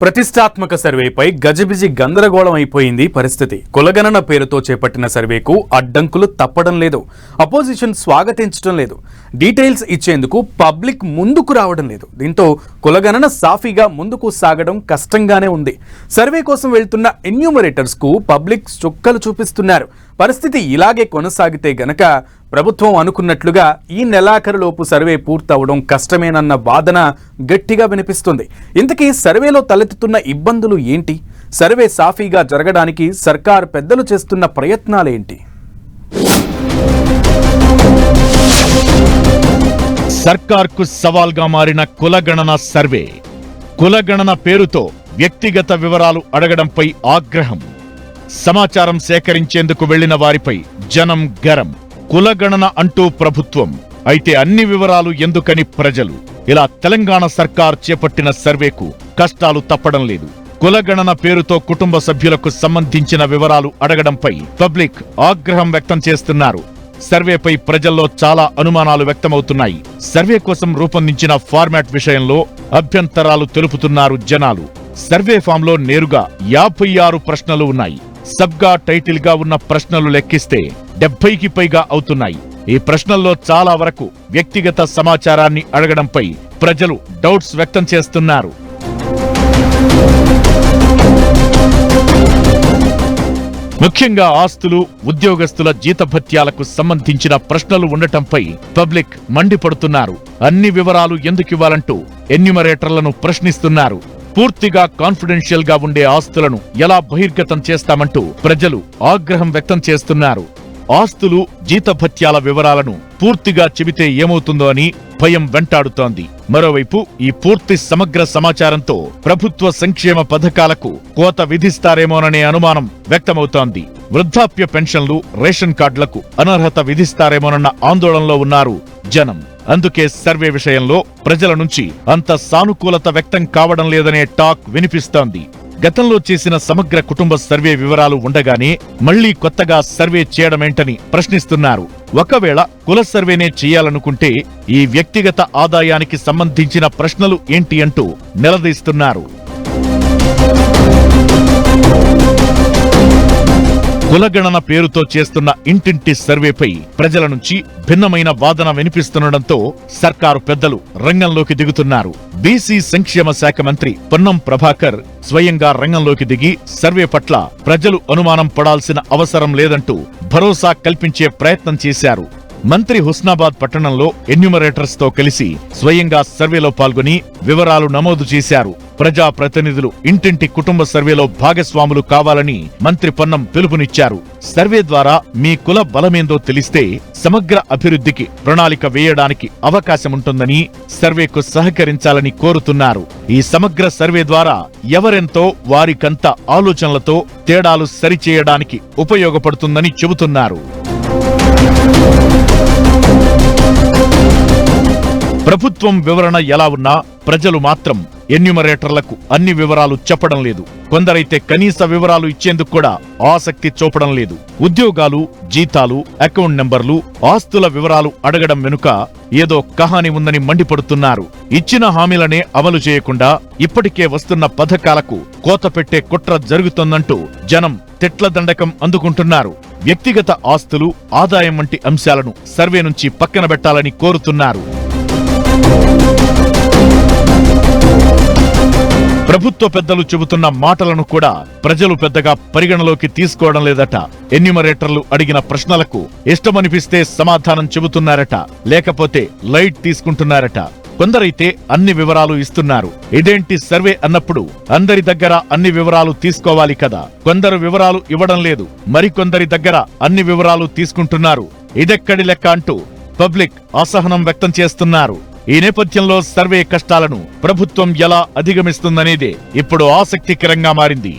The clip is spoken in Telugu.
ప్రతిష్టాత్మక సర్వేపై గజిబిజి గందరగోళం అయిపోయింది పరిస్థితి. కులగణన పేరుతో చేపట్టిన సర్వేకు అడ్డంకులు తప్పడం లేదు, అపోజిషన్ స్వాగతించడం లేదు, డీటెయిల్స్ ఇచ్చేందుకు పబ్లిక్ ముందుకు రావడం లేదు. దీంతో కులగణన సాఫీగా ముందుకు సాగడం కష్టంగానే ఉంది. సర్వే కోసం వెళ్తున్న ఎన్యూమరేటర్స్ కు పబ్లిక్ చుక్కలు చూపిస్తున్నారు. పరిస్థితి ఇలాగే కొనసాగితే గనక ప్రభుత్వం అనుకున్నట్లుగా ఈ నెలాఖరులోపు సర్వే పూర్తవడం కష్టమేనన్న వాదన గట్టిగా వినిపిస్తుంది. ఇంతకీ సర్వేలో తలెత్తుతున్న ఇబ్బందులు ఏంటి? సర్వే సాఫీగా జరగడానికి సర్కార్ పెద్దలు చేస్తున్న ప్రయత్నాలేంటి? సర్కార్కు సవాల్గా మారిన కులగణన సర్వే. కులగణన పేరుతో వ్యక్తిగత వివరాలు అడగడంపై ఆగ్రహం. సమాచారం సేకరించేందుకు వెళ్లిన వారిపై జనం గరం. కులగణన అంటూ ప్రభుత్వం, అయితే అన్ని వివరాలు ఎందుకని ప్రజలు? ఇలా తెలంగాణ సర్కార్ చేపట్టిన సర్వేకు కష్టాలు తప్పడం లేదు. కులగణన పేరుతో కుటుంబ సభ్యులకు సంబంధించిన వివరాలు అడగడంపై పబ్లిక్ ఆగ్రహం వ్యక్తం చేస్తున్నారు. సర్వేపై ప్రజల్లో చాలా అనుమానాలు వ్యక్తమవుతున్నాయి. సర్వే కోసం రూపొందించిన ఫార్మాట్ విషయంలో అభ్యంతరాలు తెలుపుతున్నారు జనాలు. సర్వే ఫామ్లో నేరుగా 56 ప్రశ్నలు ఉన్నాయి. సబ్గా టైటిల్ గా ఉన్న ప్రశ్నలు లెక్కిస్తే 70కి పైగా అవుతున్నాయి. ఈ ప్రశ్నల్లో చాలా వరకు వ్యక్తిగత సమాచారాన్ని అడగడంపై ప్రజలు డౌట్స్ వ్యక్తం చేస్తున్నారు. ముఖ్యంగా ఆస్తులు, ఉద్యోగస్తుల జీతభత్యాలకు సంబంధించిన ప్రశ్నలు ఉండటంపై పబ్లిక్ మండిపడుతున్నారు. అన్ని వివరాలు ఎందుకివ్వాలంటూ ఎన్యూమరేటర్లను ప్రశ్నిస్తున్నారు. పూర్తిగా కాన్ఫిడెన్షియల్ గా ఉండే ఆస్తులను ఎలా బహిర్గతం చేస్తామంటూ ప్రజలు ఆగ్రహం వ్యక్తం చేస్తున్నారు. ఆస్తులు, జీతభత్యాల వివరాలను పూర్తిగా చెబితే ఏమవుతుందో అని భయం వెంటాడుతోంది. మరోవైపు ఈ పూర్తి సమగ్ర సమాచారంతో ప్రభుత్వ సంక్షేమ పథకాలకు కోత విధిస్తారేమోననే అనుమానం వ్యక్తమవుతోంది. వృద్ధాప్య పెన్షన్లు, రేషన్ కార్డులకు అనర్హత విధిస్తారేమోనన్న ఆందోళనలో ఉన్నారు జనం. అందుకే సర్వే విషయంలో ప్రజల నుంచి అంత సానుకూలత వ్యక్తం కావడం లేదనే టాక్ వినిపిస్తోంది. గతంలో చేసిన సమగ్ర కుటుంబ సర్వే వివరాలు ఉండగానే మళ్లీ కొత్తగా సర్వే చేయడమేంటని ప్రశ్నిస్తున్నారు. ఒకవేళ కుల సర్వేనే చేయాలనుకుంటే ఈ వ్యక్తిగత ఆదాయానికి సంబంధించిన ప్రశ్నలు ఏంటి అంటూ నిలదీస్తున్నారు. కులగణన పేరుతో చేస్తున్న ఇంటింటి సర్వేపై ప్రజల నుంచి భిన్నమైన వాదన వినిపిస్తుండటంతో సర్కారు పెద్దలు రంగంలోకి దిగుతున్నారు. బీసీ సంక్షేమ శాఖ మంత్రి పొన్నం ప్రభాకర్ స్వయంగా రంగంలోకి దిగి సర్వే పట్ల ప్రజలు అనుమానం పడాల్సిన అవసరం లేదంటూ భరోసా కల్పించే ప్రయత్నం చేశారు. మంత్రి హుస్నాబాద్ పట్టణంలో ఎన్యూమరేటర్స్ తో కలిసి స్వయంగా సర్వేలో పాల్గొని వివరాలు నమోదు చేశారు. ప్రజాప్రతినిధులు ఇంటింటి కుటుంబ సర్వేలో భాగస్వాములు కావాలని మంత్రి పొన్నం పిలుపునిచ్చారు. సర్వే ద్వారా మీ కుల బలమేందో తెలిస్తే సమగ్ర అభివృద్ధికి ప్రణాళిక వేయడానికి అవకాశముంటుందని, సర్వేకు సహకరించాలని కోరుతున్నారు. ఈ సమగ్ర సర్వే ద్వారా ఎవరెంతో వారికంత ఆలోచనలతో తేడాలు సరిచేయడానికి ఉపయోగపడుతుందని చెబుతున్నారు. ప్రభుత్వం వివరణ ఎలా ఉన్నా ప్రజలు మాత్రం ఎన్యూమరేటర్లకు అన్ని వివరాలు చెప్పడం లేదు. కొందరైతే కనీస వివరాలు ఇచ్చేందుకు కూడా ఆసక్తి చూపడం లేదు. ఉద్యోగాలు, జీతాలు, అకౌంట్ నెంబర్లు, ఆస్తుల వివరాలు అడగడం వెనుక ఏదో కహాని ఉందని మండిపడుతున్నారు. ఇచ్చిన హామీలనే అమలు చేయకుండా ఇప్పటికే వస్తున్న పథకాలకు కోత పెట్టే కుట్ర జరుగుతోందంటూ జనం తిట్ల దండకం అందుకుంటున్నారు. వ్యక్తిగత ఆస్తులు, ఆదాయం వంటి అంశాలను సర్వే నుంచి పక్కన పెట్టాలని కోరుతున్నారు. ప్రభుత్వ పెద్దలు చెబుతున్న మాటలను కూడా ప్రజలు పెద్దగా పరిగణలోకి తీసుకోవడం లేదట. ఎన్యూమరేటర్లు అడిగిన ప్రశ్నలకు ఇష్టమనిపిస్తే సమాధానం చెబుతున్నారట, లేకపోతే లైట్ తీసుకుంటున్నారట. కొందరైతే అన్ని వివరాలు ఇస్తున్నారు. ఇదేంటి సర్వే అన్నప్పుడు అందరి దగ్గర అన్ని వివరాలు తీసుకోవాలి కదా. కొందరు వివరాలు ఇవ్వడం లేదు, మరికొందరి దగ్గర అన్ని వివరాలు తీసుకుంటున్నారు. ఇదెక్కడి లెక్క అంటూ పబ్లిక్ అసహనం వ్యక్తం చేస్తున్నారు. ఈ నేపథ్యంలో సర్వే కష్టాలను ప్రభుత్వం ఎలా అధిగమిస్తుందనేదే ఇప్పుడు ఆసక్తికరంగా మారింది.